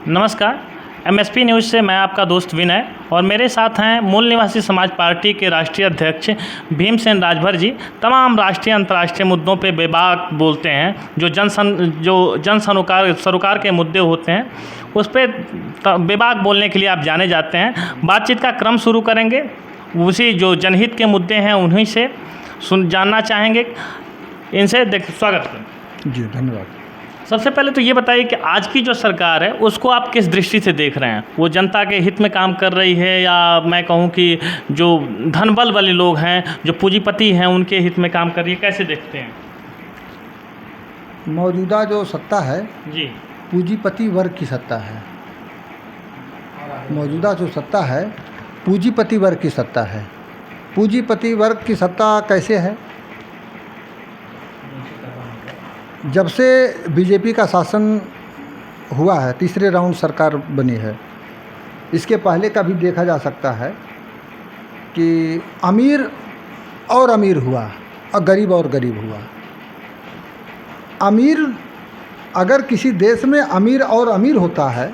नमस्कार। MSP news से मैं आपका दोस्त विनय और मेरे साथ हैं मूल निवासी समाज पार्टी के राष्ट्रीय अध्यक्ष भीमसेन राजभर जी। तमाम राष्ट्रीय अंतर्राष्ट्रीय मुद्दों पे बेबाक बोलते हैं। जो जन सरोकार के मुद्दे होते हैं उस पर बेबाक बोलने के लिए आप जाने जाते हैं। बातचीत का क्रम शुरू करेंगे, उसी जो जनहित के मुद्दे हैं उन्हीं से जानना चाहेंगे। इनसे स्वागत करें। जी धन्यवाद। सबसे पहले तो ये बताइए कि आज की जो सरकार है उसको आप किस दृष्टि से देख रहे हैं? वो जनता के हित में काम कर रही है या मैं कहूँ कि जो धनबल वाले लोग हैं, जो पूंजीपति हैं, उनके हित में काम कर रही है? कैसे देखते हैं? मौजूदा जो सत्ता है जी, पूंजीपति वर्ग की सत्ता है। मौजूदा जो सत्ता है पूंजीपति वर्ग की सत्ता है। पूंजीपति वर्ग की सत्ता कैसे है? जब से बीजेपी का शासन हुआ है, तीसरे राउंड सरकार बनी है, इसके पहले का भी देखा जा सकता है कि अमीर और अमीर हुआ और गरीब हुआ। अमीर, अगर किसी देश में अमीर और अमीर होता है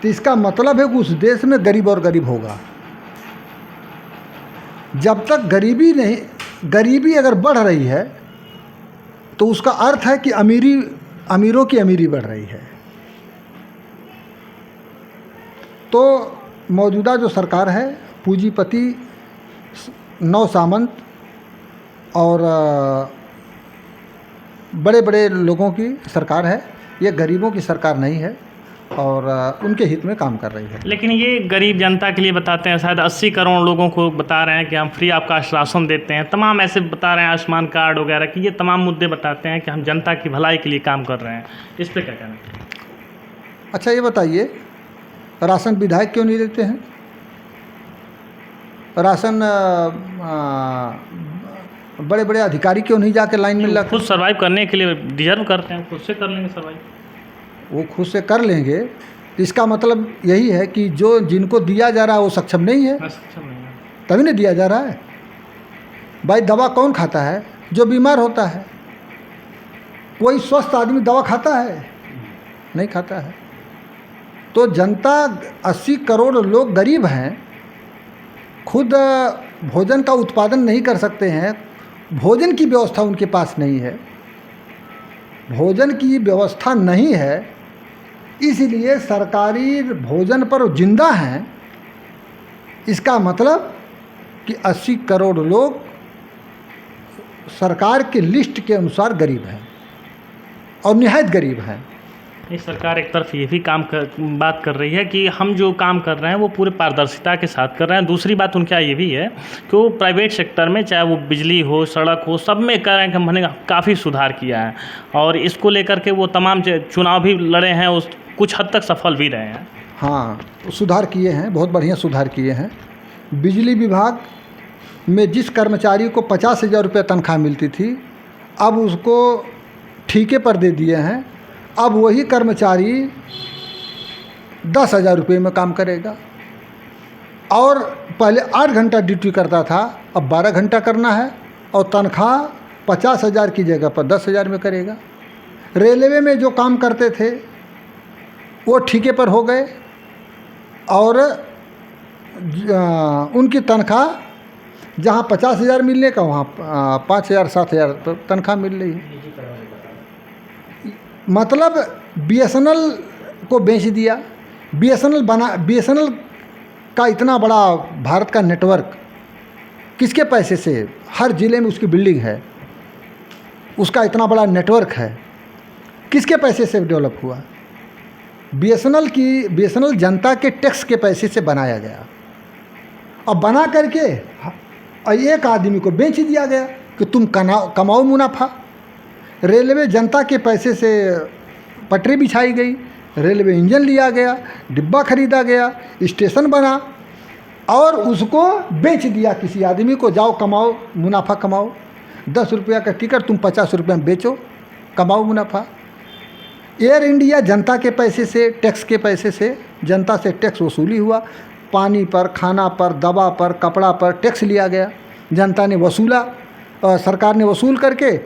तो इसका मतलब है कि उस देश में गरीब और गरीब होगा। जब तक गरीबी अगर बढ़ रही है तो उसका अर्थ है कि अमीरों की अमीरी बढ़ रही है। तो मौजूदा जो सरकार है पूंजीपति नौ सामंत और बड़े बड़े लोगों की सरकार है। ये गरीबों की सरकार नहीं है और उनके हित में काम कर रही है। लेकिन ये गरीब जनता के लिए बताते हैं। शायद 80 करोड़ लोगों को बता रहे हैं कि हम फ्री आपका राशन देते हैं। तमाम ऐसे बता रहे हैं, आयुष्मान कार्ड वगैरह की, ये तमाम मुद्दे बताते हैं कि हम जनता की भलाई के लिए काम कर रहे हैं। इस पर क्या कहना है? अच्छा ये बताइए, राशन विधायक क्यों नहीं देते हैं? राशन बड़े बड़े अधिकारी क्यों नहीं जाके लाइन में लग? खुद सर्वाइव करने के लिए डिजर्व करते हैं, खुद से कर लेंगे सर्वाइव। वो खुद से कर लेंगे, इसका मतलब यही है कि जिनको दिया जा रहा है वो सक्षम नहीं है, तभी नहीं दिया जा रहा है। भाई दवा कौन खाता है? जो बीमार होता है। कोई स्वस्थ आदमी दवा खाता है? नहीं खाता है। तो जनता 80 करोड़ लोग गरीब हैं, खुद भोजन का उत्पादन नहीं कर सकते हैं, भोजन की व्यवस्था उनके पास नहीं है। भोजन की व्यवस्था नहीं है, इसलिए सरकारी भोजन पर जिंदा हैं। इसका मतलब कि 80 करोड़ लोग सरकार के लिस्ट के अनुसार गरीब हैं और निहायत गरीब हैं। ये सरकार एक तरफ ये भी बात कर रही है कि हम जो काम कर रहे हैं वो पूरे पारदर्शिता के साथ कर रहे हैं। दूसरी बात उनका ये भी है कि वो प्राइवेट सेक्टर में, चाहे वो बिजली हो, सड़क हो, सब में कह रहे हैं कि हमने काफ़ी सुधार किया है और इसको लेकर के वो तमाम चुनाव भी लड़े हैं, उस कुछ हद तक सफल भी रहे हैं। हाँ, सुधार किए हैं, बहुत बढ़िया सुधार किए हैं। बिजली विभाग में जिस कर्मचारी को 50,000 रुपये तनख्वाह मिलती थी, अब उसको ठेके पर दे दिए हैं। अब वही कर्मचारी 10,000 रुपये में काम करेगा और पहले 8 घंटा ड्यूटी करता था, अब 12 घंटा करना है और तनख्वाह 50,000 की जगह पर 10,000 में करेगा। रेलवे में जो काम करते थे वो ठेके पर हो गए और उनकी तनख्वाह जहाँ 50,000 मिलने का वहाँ 5,000 7,000 तनख्वाह मिल रही है। मतलब BSNL को बेच दिया। BSNL का इतना बड़ा भारत का नेटवर्क किसके पैसे से? हर ज़िले में उसकी बिल्डिंग है, उसका इतना बड़ा नेटवर्क है, किसके पैसे से डेवलप हुआ? BSNL जनता के टैक्स के पैसे से बनाया गया और बना करके एक आदमी को बेच दिया गया कि तुम कमाओ मुनाफा। रेलवे जनता के पैसे से पटरी बिछाई गई, रेलवे इंजन लिया गया, डिब्बा खरीदा गया, स्टेशन बना और उसको बेच दिया किसी आदमी को, जाओ कमाओ मुनाफा कमाओ। 10 रुपया का टिकट तुम 50 रुपये में बेचो, कमाओ मुनाफा। एयर इंडिया जनता के पैसे से, टैक्स के पैसे से जनता से टैक्स वसूली हुआ। पानी पर, खाना पर, दवा पर, कपड़ा पर टैक्स लिया गया, जनता ने वसूला, सरकार ने वसूल करके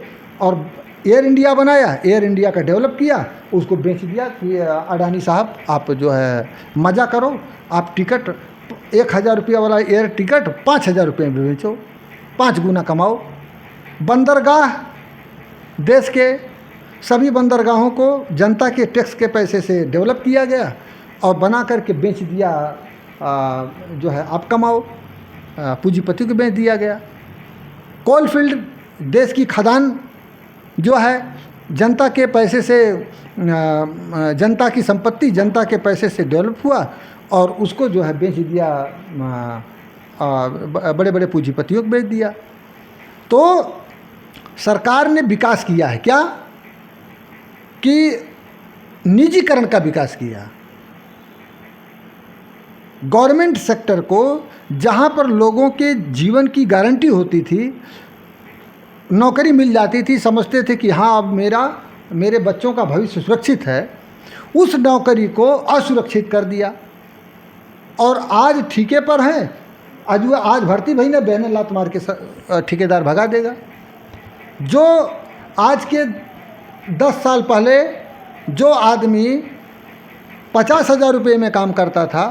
और एयर इंडिया बनाया, एयर इंडिया का डेवलप किया, उसको बेच दिया कि अडानी साहब आप जो है मज़ा करो, आप टिकट 1,000 रुपया वाला एयर टिकट 5,000 रुपये में बेचो, 5 गुना कमाओ। बंदरगाह, देश के सभी बंदरगाहों को जनता के टैक्स के पैसे से डेवलप किया गया और बना करके बेच दिया, जो है आप कमाओ, पूंजीपति को बेच दिया गया। कोल फील्ड, देश की खदान जो है जनता के पैसे से, जनता की संपत्ति जनता के पैसे से डेवलप हुआ और उसको जो है बेच दिया, बड़े बड़े पूंजीपतियों को बेच दिया। तो सरकार ने विकास किया है क्या कि निजीकरण का विकास किया। गवर्नमेंट सेक्टर को जहाँ पर लोगों के जीवन की गारंटी होती थी, नौकरी मिल जाती थी, समझते थे कि हाँ अब मेरे बच्चों का भविष्य सुरक्षित है, उस नौकरी को असुरक्षित कर दिया। और आज ठेके पर हैं, आज भर्ती भाई ने बहने लात मार के ठेकेदार भगा देगा। जो आज के 10 साल पहले जो आदमी 50,000 रुपये में काम करता था,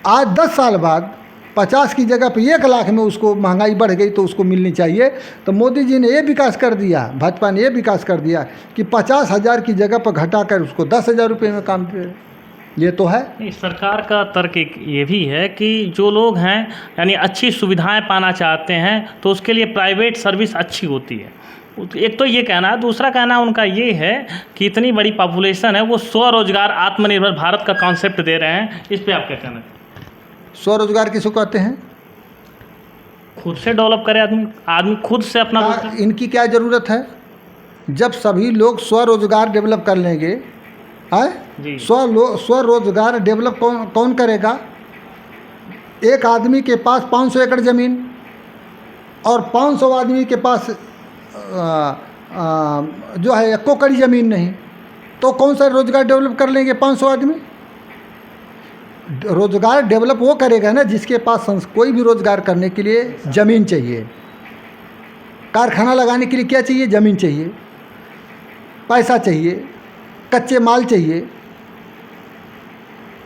आज 10 साल बाद 50 की जगह पे 1 लाख में उसको महंगाई बढ़ गई तो उसको मिलनी चाहिए। तो मोदी जी ने ये विकास कर दिया, भाजपा ने ये विकास कर दिया कि 50,000 की जगह पर घटाकर उसको 10,000 रुपये में काम दे। ये तो है। सरकार का तर्क एक ये भी है कि जो लोग हैं यानी अच्छी सुविधाएं पाना चाहते हैं तो उसके लिए प्राइवेट सर्विस अच्छी होती है। एक तो ये कहना है, दूसरा कहना उनका ये है कि इतनी बड़ी पॉपुलेशन है, वो स्वरोजगार आत्मनिर्भर भारत का कॉन्सेप्ट दे रहे हैं। इस पे आप क्या कहना है? स्वरोजगार किसको कहते हैं? खुद से डेवलप करे आदमी खुद से अपना। इनकी क्या ज़रूरत है? जब सभी लोग स्वरोजगार डेवलप कर लेंगे, है स्वरोजगार डेवलप कौन करेगा? एक आदमी के पास 500 एकड़ ज़मीन और 500 आदमी के पास जो है 1 कड़ी ज़मीन नहीं, तो कौन सा रोज़गार डेवलप कर लेंगे 500 आदमी? रोज़गार डेवलप वो करेगा ना जिसके पास कोई भी रोज़गार करने के लिए ज़मीन चाहिए। कारखाना लगाने के लिए क्या चाहिए? ज़मीन चाहिए, पैसा चाहिए, कच्चे माल चाहिए,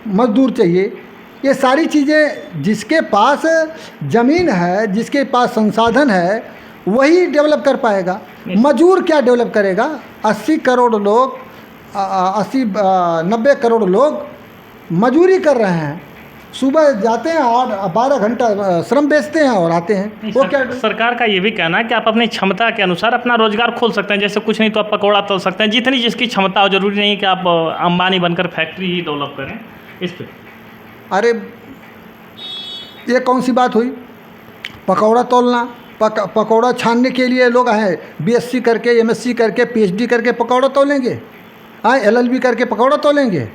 मजदूर चाहिए। ये सारी चीज़ें जिसके पास ज़मीन है, जिसके पास संसाधन है, वही डेवलप कर पाएगा। मजदूर क्या डेवलप करेगा? 80 करोड़ लोग, 90 करोड़ लोग मजदूरी कर रहे हैं। सुबह जाते हैं 8-12 घंटा श्रम बेचते हैं और आते हैं। वो क्या सरकार का ये भी कहना है कि आप अपनी क्षमता के अनुसार अपना रोजगार खोल सकते हैं। जैसे कुछ नहीं तो आप पकौड़ा तल सकते हैं, जितनी जिसकी क्षमता हो। जरूरी नहीं कि आप अंबानी बनकर फैक्ट्री ही डेवलप करें। इस पे अरे ये कौन सी बात हुई? पकौड़ा तोलना, पकौड़ा छानने के लिए लोग हैं BSc करके, MSc करके, PhD करके पकौड़ा तोलेंगे, LLB करके पकौड़ा तोलेंगे।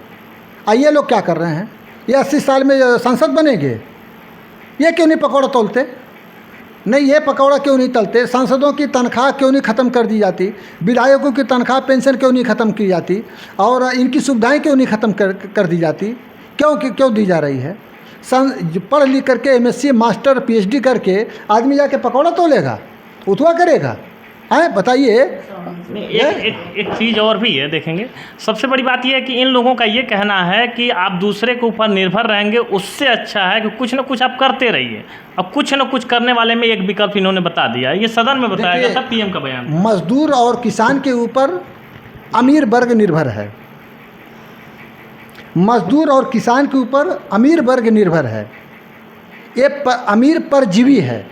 ये लोग क्या कर रहे हैं? ये 80 साल में सांसद बनेंगे। ये क्यों नहीं पकौड़ा तोलते? नहीं, ये पकौड़ा क्यों नहीं तलते? सांसदों की तनख्वाह क्यों नहीं ख़त्म कर दी जाती? विधायकों की तनख्वाह पेंशन क्यों नहीं ख़त्म की जाती? और इनकी सुविधाएं क्यों नहीं ख़त्म कर दी जाती? क्यों दी जा रही है? पढ़ लिख करके MSc मास्टर PhD करके आदमी जाके पकौड़ा तोलेगा, उतवा करेगा? बताइए। एक चीज़ और भी है, देखेंगे सबसे बड़ी बात यह है कि इन लोगों का ये कहना है कि आप दूसरे के ऊपर निर्भर रहेंगे, उससे अच्छा है कि कुछ ना कुछ आप करते रहिए। अब कुछ ना कुछ करने वाले में एक विकल्प इन्होंने बता दिया है। ये सदन में बताया गया था, PM का बयान। मजदूर और किसान के ऊपर अमीर वर्ग निर्भर है। मजदूर और किसान के ऊपर अमीर वर्ग निर्भर है। ये अमीर परजीवी है,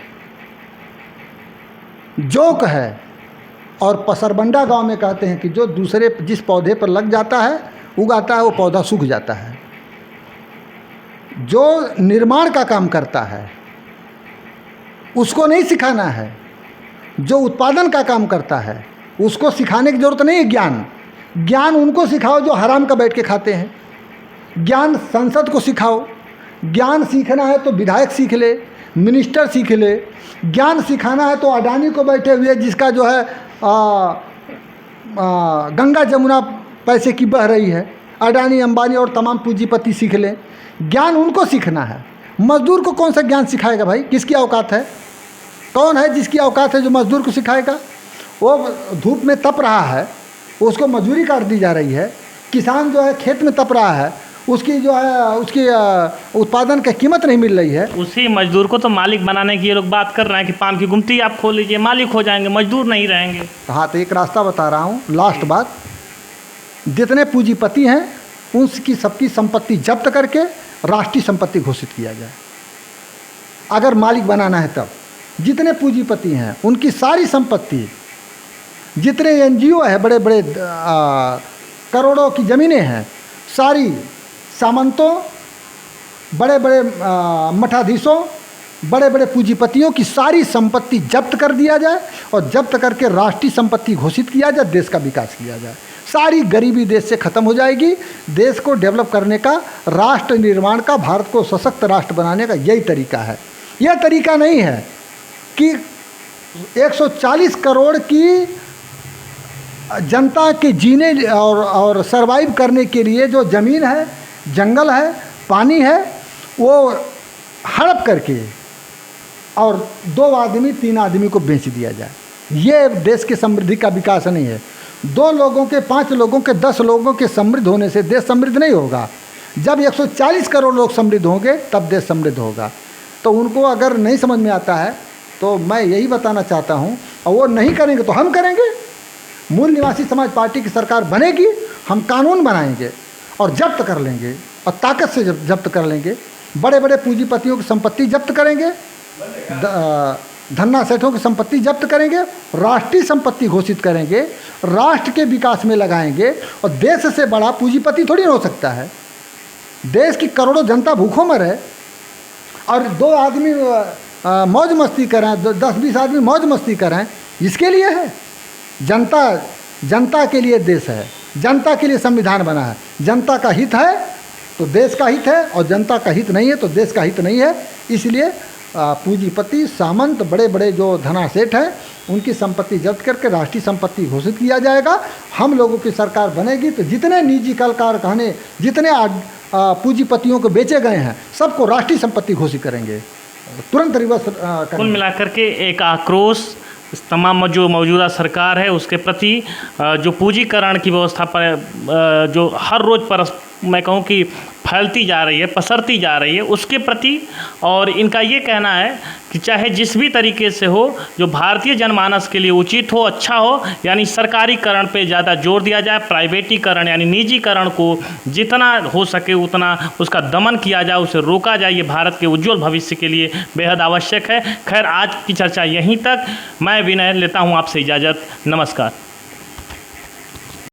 जोक है। और पसरबंडा गांव में कहते हैं कि जो दूसरे जिस पौधे पर लग जाता है, उगाता है, वो पौधा सूख जाता है। जो निर्माण का काम करता है उसको नहीं सिखाना है। जो उत्पादन का काम करता है उसको सिखाने की ज़रूरत नहीं है। ज्ञान उनको सिखाओ जो हराम का बैठ के खाते हैं। ज्ञान संसद को सिखाओ। ज्ञान सीखना है तो विधायक सीख ले, मिनिस्टर सीख ले। ज्ञान सिखाना है तो अडानी को बैठे हुए जिसका जो है गंगा जमुना पैसे की बह रही है, अडानी अंबानी और तमाम पूंजीपति सीख लें। ज्ञान उनको सीखना है। मजदूर को कौन सा ज्ञान सिखाएगा भाई? किसकी औकात है? कौन है जिसकी औकात है जो मजदूर को सिखाएगा? वो धूप में तप रहा है, उसको मजदूरी काट दी जा रही है। किसान जो है खेत में तप रहा है, उसकी जो है उसकी उत्पादन की कीमत नहीं मिल रही है। उसी मजदूर को तो मालिक बनाने की ये लोग बात कर रहे हैं कि पान की गुमटी आप खोल लीजिए, मालिक हो जाएंगे, मजदूर नहीं रहेंगे। हाँ, तो एक रास्ता बता रहा हूँ, लास्ट बात, जितने पूंजीपति हैं उनकी सबकी संपत्ति जब्त करके राष्ट्रीय संपत्ति घोषित किया जाए। अगर मालिक बनाना है तब जितने पूंजीपति हैं उनकी सारी संपत्ति, जितने एनजीओ है, बड़े बड़े करोड़ों की ज़मीनें हैं, सारी सामंतों, बड़े बड़े मठाधीशों, बड़े बड़े पूंजीपतियों की सारी संपत्ति जब्त कर दिया जाए और जब्त करके राष्ट्रीय संपत्ति घोषित किया जाए, देश का विकास किया जाए। सारी गरीबी देश से ख़त्म हो जाएगी। देश को डेवलप करने का, राष्ट्र निर्माण का, भारत को सशक्त राष्ट्र बनाने का यही तरीका है। यह तरीका नहीं है कि 140 करोड़ की जनता के जीने और सरवाइव करने के लिए जो ज़मीन है, जंगल है, पानी है, वो हड़प करके और 2 आदमी 3 आदमी को बेच दिया जाए। ये देश की समृद्धि का विकास नहीं है। 2 लोगों के, 5 लोगों के, 10 लोगों के समृद्ध होने से देश समृद्ध नहीं होगा। जब 140 करोड़ लोग समृद्ध होंगे तब देश समृद्ध होगा। तो उनको अगर नहीं समझ में आता है तो मैं यही बताना चाहता हूँ, और वो नहीं करेंगे तो हम करेंगे। मूल निवासी समाज पार्टी की सरकार बनेगी, हम कानून बनाएंगे और जब्त कर लेंगे, और ताकत से जब्त कर लेंगे। बड़े बड़े पूंजीपतियों की संपत्ति जब्त करेंगे, धन्ना सेठों की संपत्ति जब्त करेंगे, राष्ट्रीय संपत्ति घोषित करेंगे, राष्ट्र के विकास में लगाएंगे। और देश से बड़ा पूंजीपति थोड़ी हो सकता है। देश की करोड़ों जनता भूखों मरे और 2 आदमी मौज मस्ती करें, 10-20 आदमी मौज मस्ती करें, इसके लिए है। जनता के लिए देश है, जनता के लिए संविधान बना है। जनता का हित है तो देश का हित है, और जनता का हित नहीं है तो देश का हित नहीं है। इसलिए पूंजीपति, सामंत, बड़े बड़े जो धनासेठ हैं, उनकी संपत्ति जब्त करके राष्ट्रीय संपत्ति घोषित किया जाएगा। हम लोगों की सरकार बनेगी तो जितने निजी कल कारखाने, जितने पूंजीपतियों को बेचे गए हैं, सबको राष्ट्रीय संपत्ति घोषित करेंगे, तुरंत रिवर्स करेंगे। कुल मिलाकर के एक आक्रोश तमाम जो मौजूदा सरकार है उसके प्रति, जो पूंजीकरण की व्यवस्था पर जो हर रोज़ मैं कहूँ कि फैलती जा रही है, पसरती जा रही है, उसके प्रति। और इनका ये कहना है कि चाहे जिस भी तरीके से हो, जो भारतीय जनमानस के लिए उचित हो, अच्छा हो, यानी सरकारीकरण पे ज़्यादा जोर दिया जाए, प्राइवेटीकरण यानी निजीकरण को जितना हो सके उतना उसका दमन किया जाए, उसे रोका जाए। ये भारत के उज्ज्वल भविष्य के लिए बेहद आवश्यक है। खैर, आज की चर्चा यहीं तक। मैं विनय लेता हूँ आपसे इजाज़त। नमस्कार।